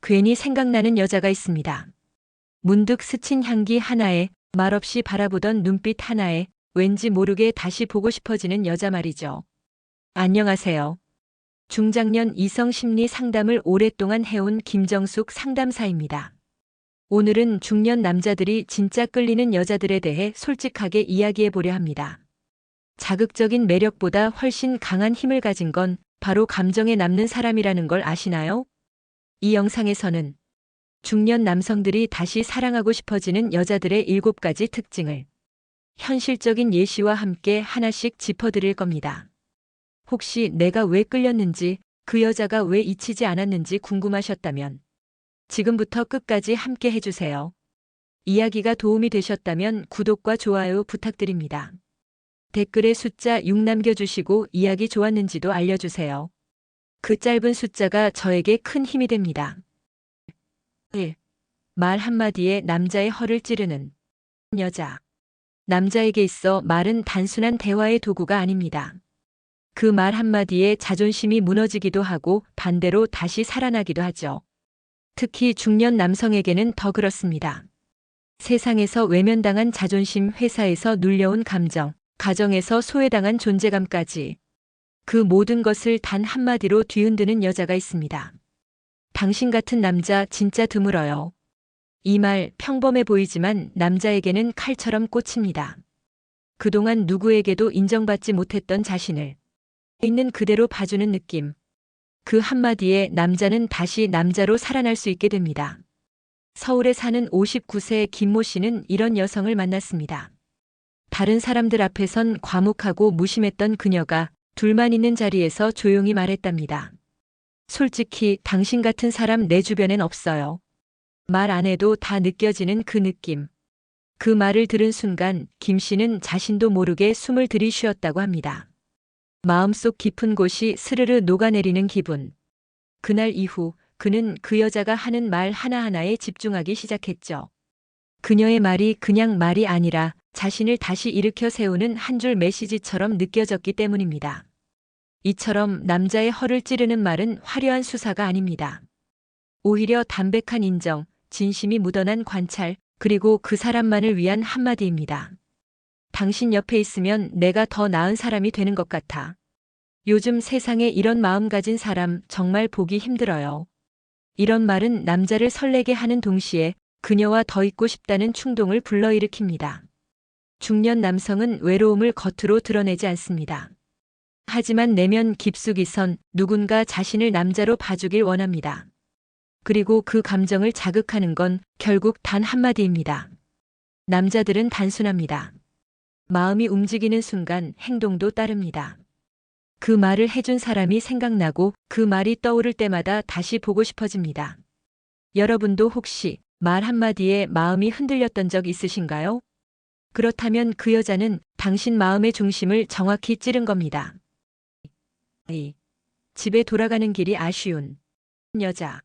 괜히 생각나는 여자가 있습니다. 문득 스친 향기 하나에, 말없이 바라보던 눈빛 하나에 왠지 모르게 다시 보고 싶어지는 여자 말이죠. 안녕하세요. 중장년 이성 심리 상담을 오랫동안 해온 김정숙 상담사입니다. 오늘은 중년 남자들이 진짜 끌리는 여자들에 대해 솔직하게 이야기해 보려 합니다. 자극적인 매력보다 훨씬 강한 힘을 가진 건 바로 감정에 남는 사람이라는 걸 아시나요? 이 영상에서는 중년 남성들이 다시 사랑하고 싶어지는 여자들의 7가지 특징을 현실적인 예시와 함께 하나씩 짚어드릴 겁니다. 혹시 내가 왜 끌렸는지, 그 여자가 왜 잊히지 않았는지 궁금하셨다면 지금부터 끝까지 함께 해주세요. 이야기가 도움이 되셨다면 구독과 좋아요 부탁드립니다. 댓글에 숫자 6 남겨주시고 이야기 좋았는지도 알려주세요. 그 짧은 숫자가 저에게 큰 힘이 됩니다. 1. 말 한마디에 남자의 허를 찌르는 여자. 남자에게 있어 말은 단순한 대화의 도구가 아닙니다. 그 말 한마디에 자존심이 무너지기도 하고 반대로 다시 살아나기도 하죠. 특히 중년 남성에게는 더 그렇습니다. 세상에서 외면당한 자존심, 회사에서 눌려온 감정, 가정에서 소외당한 존재감까지 그 모든 것을 단 한마디로 뒤흔드는 여자가 있습니다. 당신 같은 남자 진짜 드물어요. 이 말 평범해 보이지만 남자에게는 칼처럼 꽂힙니다. 그동안 누구에게도 인정받지 못했던 자신을 있는 그대로 봐주는 느낌. 그 한마디에 남자는 다시 남자로 살아날 수 있게 됩니다. 서울에 사는 59세 김모 씨는 이런 여성을 만났습니다. 다른 사람들 앞에선 과묵하고 무심했던 그녀가 둘만 있는 자리에서 조용히 말했답니다. 솔직히 당신 같은 사람 내 주변엔 없어요. 말 안 해도 다 느껴지는 그 느낌. 그 말을 들은 순간 김 씨는 자신도 모르게 숨을 들이쉬었다고 합니다. 마음속 깊은 곳이 스르르 녹아내리는 기분. 그날 이후 그는 그 여자가 하는 말 하나하나에 집중하기 시작했죠. 그녀의 말이 그냥 말이 아니라 자신을 다시 일으켜 세우는 한 줄 메시지처럼 느껴졌기 때문입니다. 이처럼 남자의 허를 찌르는 말은 화려한 수사가 아닙니다. 오히려 담백한 인정, 진심이 묻어난 관찰, 그리고 그 사람만을 위한 한마디입니다. 당신 옆에 있으면 내가 더 나은 사람이 되는 것 같아. 요즘 세상에 이런 마음 가진 사람 정말 보기 힘들어요. 이런 말은 남자를 설레게 하는 동시에 그녀와 더 있고 싶다는 충동을 불러일으킵니다. 중년 남성은 외로움을 겉으로 드러내지 않습니다. 하지만 내면 깊숙이선 누군가 자신을 남자로 봐주길 원합니다. 그리고 그 감정을 자극하는 건 결국 단 한마디입니다. 남자들은 단순합니다. 마음이 움직이는 순간 행동도 따릅니다. 그 말을 해준 사람이 생각나고 그 말이 떠오를 때마다 다시 보고 싶어집니다. 여러분도 혹시 말 한마디에 마음이 흔들렸던 적 있으신가요? 그렇다면 그 여자는 당신 마음의 중심을 정확히 찌른 겁니다. 2. 집에 돌아가는 길이 아쉬운 여자.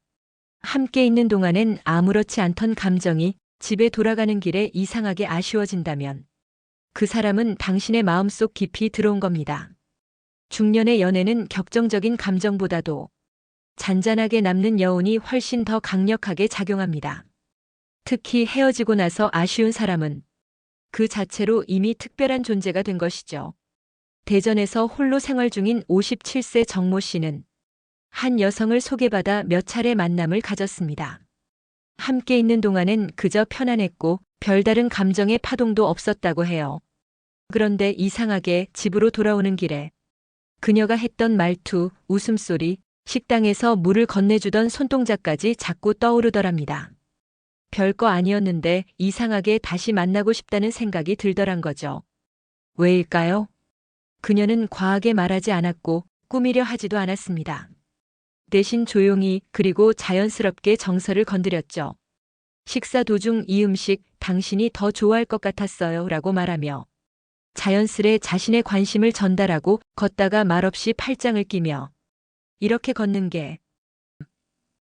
함께 있는 동안엔 아무렇지 않던 감정이 집에 돌아가는 길에 이상하게 아쉬워진다면 그 사람은 당신의 마음속 깊이 들어온 겁니다. 중년의 연애는 격정적인 감정보다도 잔잔하게 남는 여운이 훨씬 더 강력하게 작용합니다. 특히 헤어지고 나서 아쉬운 사람은 그 자체로 이미 특별한 존재가 된 것이죠. 대전에서 홀로 생활 중인 57세 정모 씨는 한 여성을 소개받아 몇 차례 만남을 가졌습니다. 함께 있는 동안엔 그저 편안했고 별다른 감정의 파동도 없었다고 해요. 그런데 이상하게 집으로 돌아오는 길에 그녀가 했던 말투, 웃음소리, 식당에서 물을 건네주던 손동작까지 자꾸 떠오르더랍니다. 별거 아니었는데 이상하게 다시 만나고 싶다는 생각이 들더란 거죠. 왜일까요? 그녀는 과하게 말하지 않았고 꾸미려 하지도 않았습니다. 대신 조용히 그리고 자연스럽게 정서를 건드렸죠. 식사 도중 이 음식 당신이 더 좋아할 것 같았어요 라고 말하며 자연스레 자신의 관심을 전달하고 걷다가 말없이 팔짱을 끼며 이렇게 걷는 게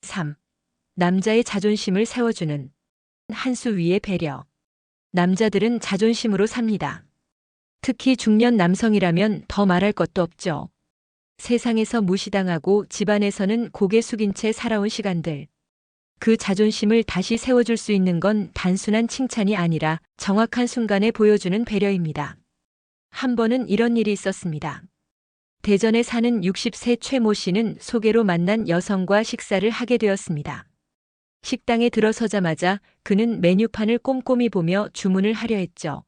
3. 남자의 자존심을 세워주는 한 수 위의 배려. 남자들은 자존심으로 삽니다. 특히 중년 남성이라면 더 말할 것도 없죠. 세상에서 무시당하고 집안에서는 고개 숙인 채 살아온 시간들. 그 자존심을 다시 세워줄 수 있는 건 단순한 칭찬이 아니라 정확한 순간에 보여주는 배려입니다. 한 번은 이런 일이 있었습니다. 대전에 사는 60세 최모 씨는 소개로 만난 여성과 식사를 하게 되었습니다. 식당에 들어서자마자 그는 메뉴판을 꼼꼼히 보며 주문을 하려 했죠.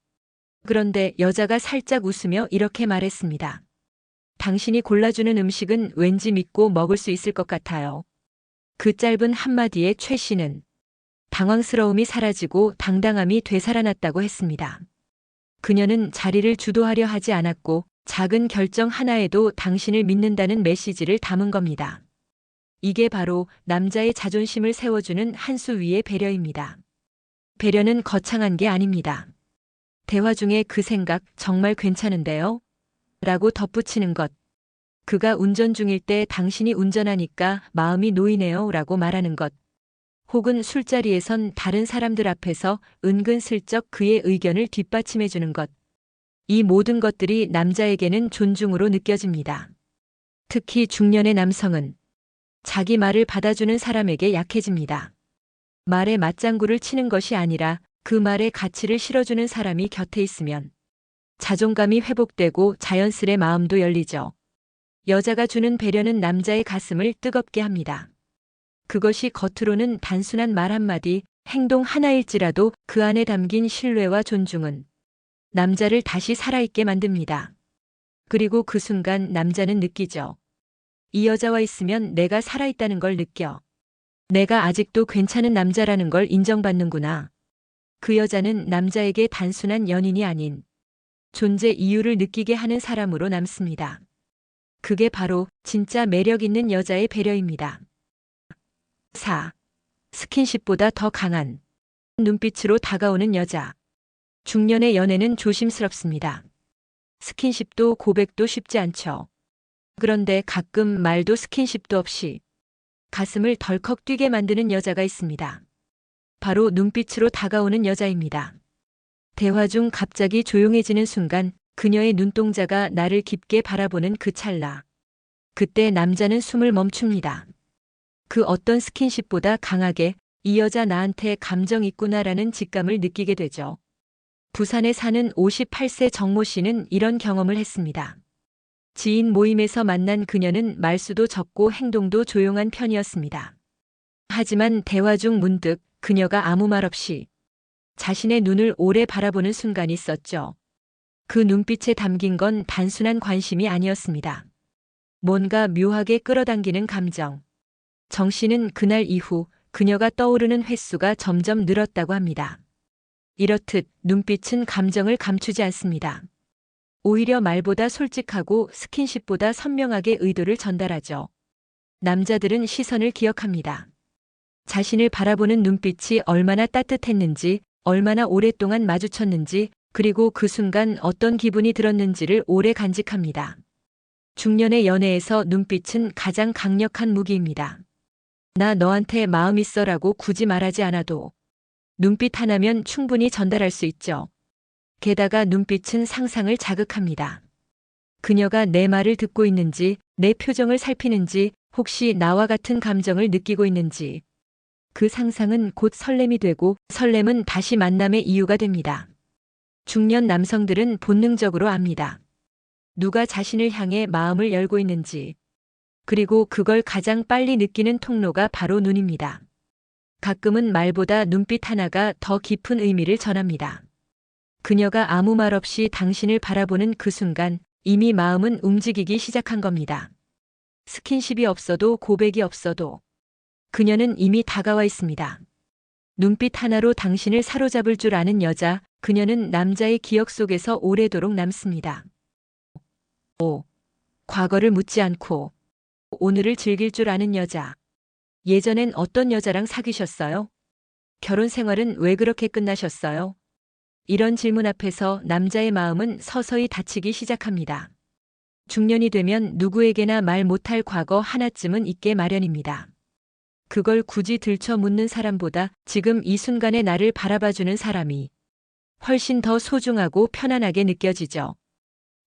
그런데 여자가 살짝 웃으며 이렇게 말했습니다. 당신이 골라주는 음식은 왠지 믿고 먹을 수 있을 것 같아요. 그 짧은 한마디에 최 씨는 당황스러움이 사라지고 당당함이 되살아났다고 했습니다. 그녀는 자리를 주도하려 하지 않았고 작은 결정 하나에도 당신을 믿는다는 메시지를 담은 겁니다. 이게 바로 남자의 자존심을 세워주는 한 수 위의 배려입니다. 배려는 거창한 게 아닙니다. 대화 중에 그 생각 정말 괜찮은데요? 라고 덧붙이는 것. 그가 운전 중일 때 당신이 운전하니까 마음이 놓이네요 라고 말하는 것. 혹은 술자리에선 다른 사람들 앞에서 은근슬쩍 그의 의견을 뒷받침해 주는 것. 이 모든 것들이 남자에게는 존중으로 느껴집니다. 특히 중년의 남성은 자기 말을 받아주는 사람에게 약해집니다. 말에 맞장구를 치는 것이 아니라 그 말의 가치를 실어주는 사람이 곁에 있으면 자존감이 회복되고 자연스레 마음도 열리죠. 여자가 주는 배려는 남자의 가슴을 뜨겁게 합니다. 그것이 겉으로는 단순한 말 한마디, 행동 하나일지라도 그 안에 담긴 신뢰와 존중은 남자를 다시 살아있게 만듭니다. 그리고 그 순간 남자는 느끼죠. 이 여자와 있으면 내가 살아있다는 걸 느껴. 내가 아직도 괜찮은 남자라는 걸 인정받는구나. 그 여자는 남자에게 단순한 연인이 아닌 존재 이유를 느끼게 하는 사람으로 남습니다. 그게 바로 진짜 매력 있는 여자의 배려입니다. 4. 스킨십보다 더 강한 눈빛으로 다가오는 여자. 중년의 연애는 조심스럽습니다. 스킨십도 고백도 쉽지 않죠. 그런데 가끔 말도 스킨십도 없이 가슴을 덜컥 뛰게 만드는 여자가 있습니다. 바로 눈빛으로 다가오는 여자입니다. 대화 중 갑자기 조용해지는 순간 그녀의 눈동자가 나를 깊게 바라보는 그 찰나. 그때 남자는 숨을 멈춥니다. 그 어떤 스킨십보다 강하게 이 여자 나한테 감정 있구나라는 직감을 느끼게 되죠. 부산에 사는 58세 정모 씨는 이런 경험을 했습니다. 지인 모임에서 만난 그녀는 말수도 적고 행동도 조용한 편이었습니다. 하지만 대화 중 문득 그녀가 아무 말 없이 자신의 눈을 오래 바라보는 순간이 있었죠. 그 눈빛에 담긴 건 단순한 관심이 아니었습니다. 뭔가 묘하게 끌어당기는 감정. 정 씨는 그날 이후 그녀가 떠오르는 횟수가 점점 늘었다고 합니다. 이렇듯 눈빛은 감정을 감추지 않습니다. 오히려 말보다 솔직하고 스킨십보다 선명하게 의도를 전달하죠. 남자들은 시선을 기억합니다. 자신을 바라보는 눈빛이 얼마나 따뜻했는지, 얼마나 오랫동안 마주쳤는지, 그리고 그 순간 어떤 기분이 들었는지를 오래 간직합니다. 중년의 연애에서 눈빛은 가장 강력한 무기입니다. 나 너한테 마음 있어라고 굳이 말하지 않아도 눈빛 하나면 충분히 전달할 수 있죠. 게다가 눈빛은 상상을 자극합니다. 그녀가 내 말을 듣고 있는지, 내 표정을 살피는지, 혹시 나와 같은 감정을 느끼고 있는지. 그 상상은 곧 설렘이 되고 설렘은 다시 만남의 이유가 됩니다. 중년 남성들은 본능적으로 압니다. 누가 자신을 향해 마음을 열고 있는지. 그리고 그걸 가장 빨리 느끼는 통로가 바로 눈입니다. 가끔은 말보다 눈빛 하나가 더 깊은 의미를 전합니다. 그녀가 아무 말 없이 당신을 바라보는 그 순간 이미 마음은 움직이기 시작한 겁니다. 스킨십이 없어도 고백이 없어도 그녀는 이미 다가와 있습니다. 눈빛 하나로 당신을 사로잡을 줄 아는 여자, 그녀는 남자의 기억 속에서 오래도록 남습니다. 5. 과거를 묻지 않고 오늘을 즐길 줄 아는 여자. 예전엔 어떤 여자랑 사귀셨어요? 결혼 생활은 왜 그렇게 끝나셨어요? 이런 질문 앞에서 남자의 마음은 서서히 닫히기 시작합니다. 중년이 되면 누구에게나 말 못할 과거 하나쯤은 있게 마련입니다. 그걸 굳이 들춰 묻는 사람보다 지금 이 순간에 나를 바라봐주는 사람이 훨씬 더 소중하고 편안하게 느껴지죠.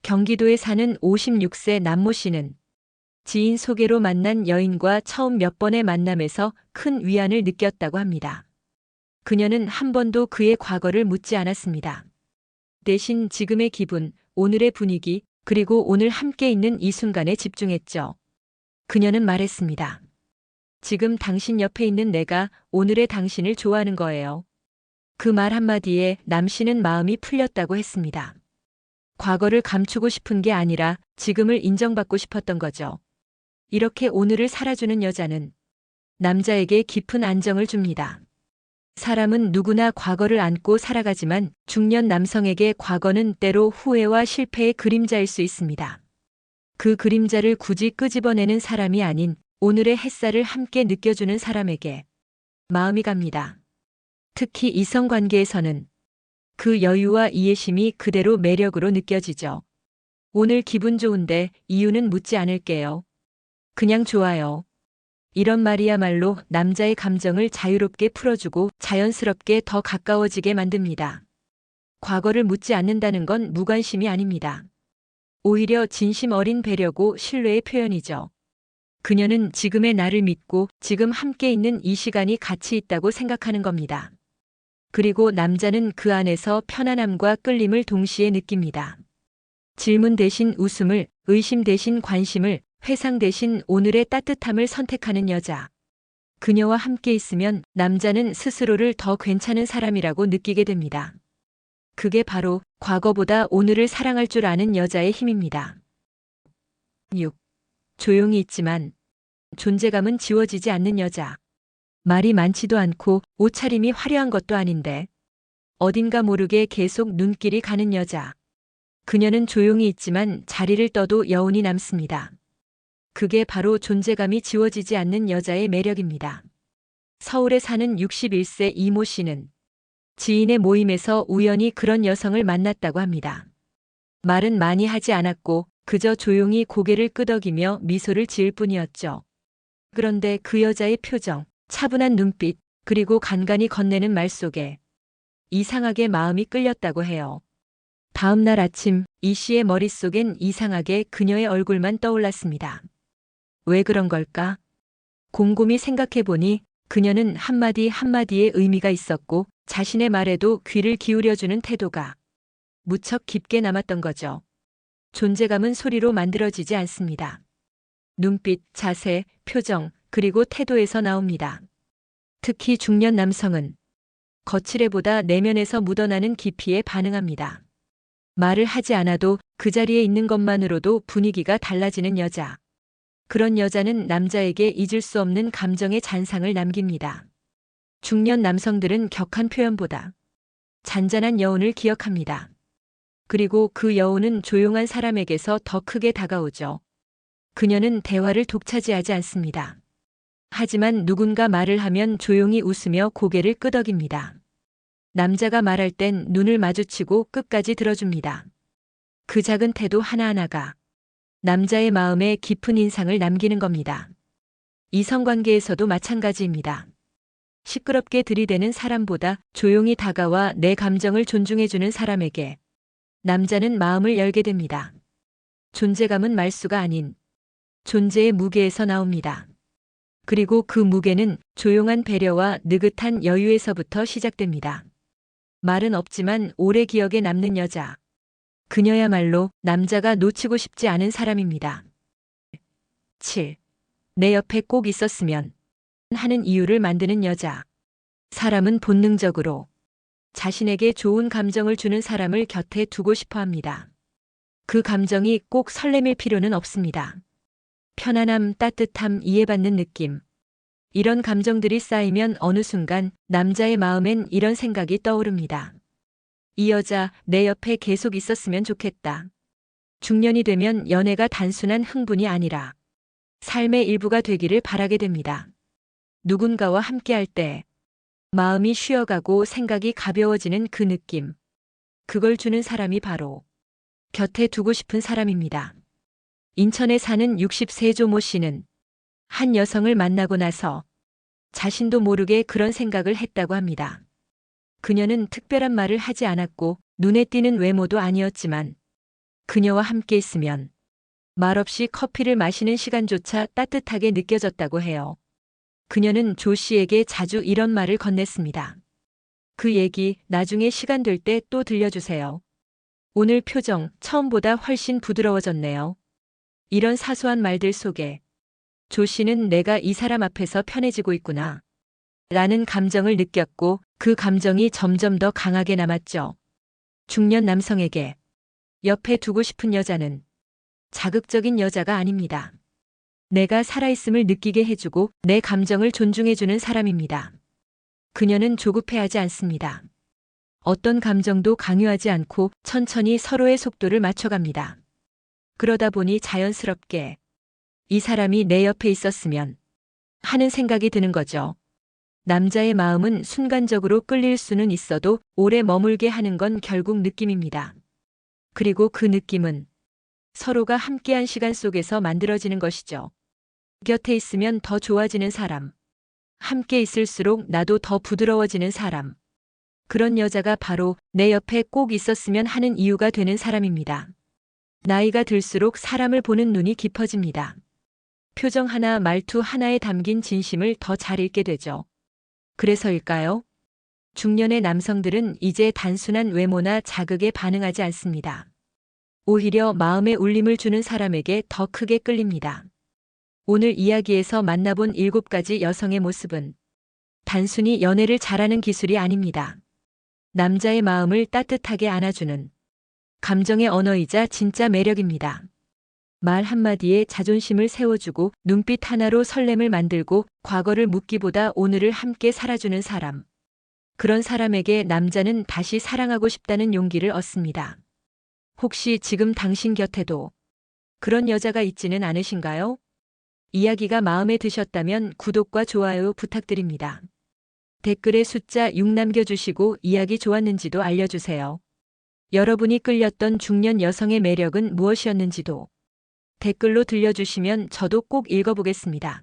경기도에 사는 56세 남모 씨는 지인 소개로 만난 여인과 처음 몇 번의 만남에서 큰 위안을 느꼈다고 합니다. 그녀는 한 번도 그의 과거를 묻지 않았습니다. 대신 지금의 기분, 오늘의 분위기, 그리고 오늘 함께 있는 이 순간에 집중했죠. 그녀는 말했습니다. 지금 당신 옆에 있는 내가 오늘의 당신을 좋아하는 거예요. 그 말 한마디에 남 씨는 마음이 풀렸다고 했습니다. 과거를 감추고 싶은 게 아니라 지금을 인정받고 싶었던 거죠. 이렇게 오늘을 살아주는 여자는 남자에게 깊은 안정을 줍니다. 사람은 누구나 과거를 안고 살아가지만 중년 남성에게 과거는 때로 후회와 실패의 그림자일 수 있습니다. 그 그림자를 굳이 끄집어내는 사람이 아닌 오늘의 햇살을 함께 느껴주는 사람에게 마음이 갑니다. 특히 이성관계에서는 그 여유와 이해심이 그대로 매력으로 느껴지죠. 오늘 기분 좋은데 이유는 묻지 않을게요. 그냥 좋아요. 이런 말이야말로 남자의 감정을 자유롭게 풀어주고 자연스럽게 더 가까워지게 만듭니다. 과거를 묻지 않는다는 건 무관심이 아닙니다. 오히려 진심 어린 배려고 신뢰의 표현이죠. 그녀는 지금의 나를 믿고 지금 함께 있는 이 시간이 가치 있다고 생각하는 겁니다. 그리고 남자는 그 안에서 편안함과 끌림을 동시에 느낍니다. 질문 대신 웃음을, 의심 대신 관심을, 회상 대신 오늘의 따뜻함을 선택하는 여자. 그녀와 함께 있으면 남자는 스스로를 더 괜찮은 사람이라고 느끼게 됩니다. 그게 바로 과거보다 오늘을 사랑할 줄 아는 여자의 힘입니다. 6. 조용히 있지만 존재감은 지워지지 않는 여자. 말이 많지도 않고 옷차림이 화려한 것도 아닌데 어딘가 모르게 계속 눈길이 가는 여자. 그녀는 조용히 있지만 자리를 떠도 여운이 남습니다. 그게 바로 존재감이 지워지지 않는 여자의 매력입니다. 서울에 사는 61세 이모 씨는 지인의 모임에서 우연히 그런 여성을 만났다고 합니다. 말은 많이 하지 않았고 그저 조용히 고개를 끄덕이며 미소를 지을 뿐이었죠. 그런데 그 여자의 표정, 차분한 눈빛, 그리고 간간히 건네는 말 속에 이상하게 마음이 끌렸다고 해요. 다음 날 아침 이 씨의 머릿속엔 이상하게 그녀의 얼굴만 떠올랐습니다. 왜 그런 걸까? 곰곰이 생각해보니 그녀는 한마디 한마디에 의미가 있었고 자신의 말에도 귀를 기울여주는 태도가 무척 깊게 남았던 거죠. 존재감은 소리로 만들어지지 않습니다. 눈빛, 자세, 표정, 그리고 태도에서 나옵니다. 특히 중년 남성은 거칠애보다 내면에서 묻어나는 깊이에 반응합니다. 말을 하지 않아도 그 자리에 있는 것만으로도 분위기가 달라지는 여자. 그런 여자는 남자에게 잊을 수 없는 감정의 잔상을 남깁니다. 중년 남성들은 격한 표현보다 잔잔한 여운을 기억합니다. 그리고 그 여운은 조용한 사람에게서 더 크게 다가오죠. 그녀는 대화를 독차지하지 않습니다. 하지만 누군가 말을 하면 조용히 웃으며 고개를 끄덕입니다. 남자가 말할 땐 눈을 마주치고 끝까지 들어줍니다. 그 작은 태도 하나하나가 남자의 마음에 깊은 인상을 남기는 겁니다. 이성관계에서도 마찬가지입니다. 시끄럽게 들이대는 사람보다 조용히 다가와 내 감정을 존중해주는 사람에게 남자는 마음을 열게 됩니다. 존재감은 말수가 아닌 존재의 무게에서 나옵니다. 그리고 그 무게는 조용한 배려와 느긋한 여유에서부터 시작됩니다. 말은 없지만 오래 기억에 남는 여자. 그녀야말로 남자가 놓치고 싶지 않은 사람입니다. 7. 내 옆에 꼭 있었으면 하는 이유를 만드는 여자. 사람은 본능적으로 자신에게 좋은 감정을 주는 사람을 곁에 두고 싶어 합니다. 그 감정이 꼭 설렘일 필요는 없습니다. 편안함, 따뜻함, 이해받는 느낌. 이런 감정들이 쌓이면 어느 순간 남자의 마음엔 이런 생각이 떠오릅니다. 이 여자 내 옆에 계속 있었으면 좋겠다. 중년이 되면 연애가 단순한 흥분이 아니라 삶의 일부가 되기를 바라게 됩니다. 누군가와 함께할 때 마음이 쉬어가고 생각이 가벼워지는 그 느낌. 그걸 주는 사람이 바로 곁에 두고 싶은 사람입니다. 인천에 사는 60세 모 씨는 한 여성을 만나고 나서 자신도 모르게 그런 생각을 했다고 합니다. 그녀는 특별한 말을 하지 않았고 눈에 띄는 외모도 아니었지만 그녀와 함께 있으면 말없이 커피를 마시는 시간조차 따뜻하게 느껴졌다고 해요. 그녀는 조 씨에게 자주 이런 말을 건넸습니다. 그 얘기 나중에 시간 될 때 또 들려주세요. 오늘 표정 처음보다 훨씬 부드러워졌네요. 이런 사소한 말들 속에 조 씨는 내가 이 사람 앞에서 편해지고 있구나 라는 감정을 느꼈고 그 감정이 점점 더 강하게 남았죠. 중년 남성에게 옆에 두고 싶은 여자는 자극적인 여자가 아닙니다. 내가 살아있음을 느끼게 해주고 내 감정을 존중해주는 사람입니다. 그녀는 조급해하지 않습니다. 어떤 감정도 강요하지 않고 천천히 서로의 속도를 맞춰갑니다. 그러다 보니 자연스럽게 이 사람이 내 옆에 있었으면 하는 생각이 드는 거죠. 남자의 마음은 순간적으로 끌릴 수는 있어도 오래 머물게 하는 건 결국 느낌입니다. 그리고 그 느낌은 서로가 함께한 시간 속에서 만들어지는 것이죠. 곁에 있으면 더 좋아지는 사람. 함께 있을수록 나도 더 부드러워지는 사람. 그런 여자가 바로 내 옆에 꼭 있었으면 하는 이유가 되는 사람입니다. 나이가 들수록 사람을 보는 눈이 깊어집니다. 표정 하나, 말투 하나에 담긴 진심을 더 잘 읽게 되죠. 그래서일까요? 중년의 남성들은 이제 단순한 외모나 자극에 반응하지 않습니다. 오히려 마음에 울림을 주는 사람에게 더 크게 끌립니다. 오늘 이야기에서 만나본 7가지 여성의 모습은 단순히 연애를 잘하는 기술이 아닙니다. 남자의 마음을 따뜻하게 안아주는 감정의 언어이자 진짜 매력입니다. 말 한마디에 자존심을 세워주고 눈빛 하나로 설렘을 만들고 과거를 묻기보다 오늘을 함께 살아주는 사람. 그런 사람에게 남자는 다시 사랑하고 싶다는 용기를 얻습니다. 혹시 지금 당신 곁에도 그런 여자가 있지는 않으신가요? 이야기가 마음에 드셨다면 구독과 좋아요 부탁드립니다. 댓글에 숫자 6 남겨주시고 이야기 좋았는지도 알려주세요. 여러분이 끌렸던 중년 여성의 매력은 무엇이었는지도 댓글로 들려주시면 저도 꼭 읽어보겠습니다.